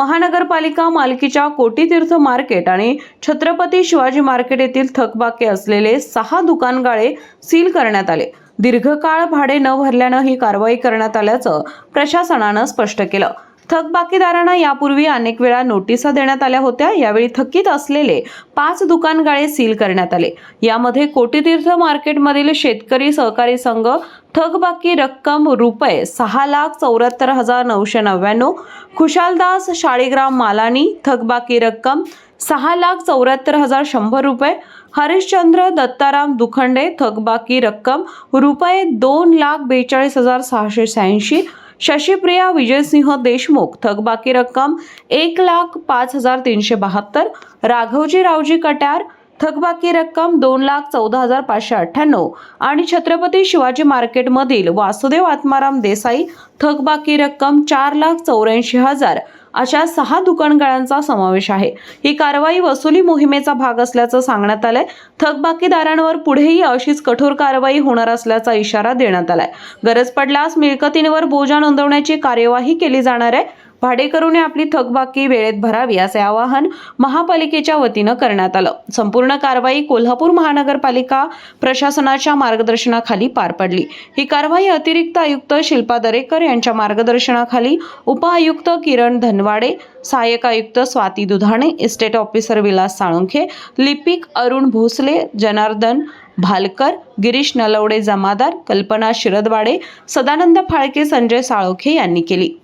महानगरपालिका मालकीच्या कोटीतीर्थ मार्केट आणि छत्रपती शिवाजी मार्केट येथील थकबाकी असलेले 6 दुकानगाळे सील करण्यात आले। दीर्घकाळ भाडे न भरल्यानं ही कारवाई करण्यात आल्याचं प्रशासनानं स्पष्ट केलं। थकबाकीदारांना यापूर्वी अनेक वेळा नोटिसा देण्यात आल्या होत्या। यावेळी थकीत असलेले 5 दुकानगाळे सील करण्यात आले। यामध्ये कोटीतीर्थ मार्केटमधील शेतकरी सहकारी संघ थकबाकी रक्कम रुपये 6,74,999, खुशालदास शाळीग्राम मालानी थकबाकी रक्कम 6,74,100 रुपये, हरिश्चंद्र दत्ताराम दुखंडे थकबाकी रक्कम रुपये 2,42,686, शशिप्रिया विजयसिंह देशमुख थकबाकी रक्कम 1,05,372, राघवजी रावजी कट्यार थकबाकी रक्कम 2,14,598 आणि छत्रपती शिवाजी मार्केटमधील वासुदेव आत्माराम देसाई थकबाकी रक्कम 4,84,000 अशा 6 दुकानगाळ्यांचा समावेश आहे। ही कारवाई वसुली मोहिमेचा भाग असल्याचं सांगण्यात आलंय। थकबाकीदारांवर पुढेही अशीच कठोर कारवाई होणार असल्याचा इशारा देण्यात आलाय। गरज पडल्यास मिळकतींवर बोजा नोंदवण्याची कार्यवाही केली जाणार आहे। भाडेकरूने आपली थकबाकी वेळेत भरावी असे आवाहन महापालिकेच्या वतीनं करण्यात आलं। संपूर्ण कारवाई कोल्हापूर महानगरपालिका प्रशासनाच्या मार्गदर्शनाखाली पार पडली। ही कारवाई अतिरिक्त आयुक्त शिल्पा दरेकर यांच्या मार्गदर्शनाखाली उपआयुक्त किरण धनवाडे, सहाय्यक आयुक्त स्वाती दुधाणे, इस्टेट ऑफिसर विलास साळुंखे, लिपिक अरुण भोसले, जनार्दन भालकर, गिरीश नलवडे जमादार, कल्पना शिरदवाडे, सदानंद फाळके, संजय साळोखे यांनी केली।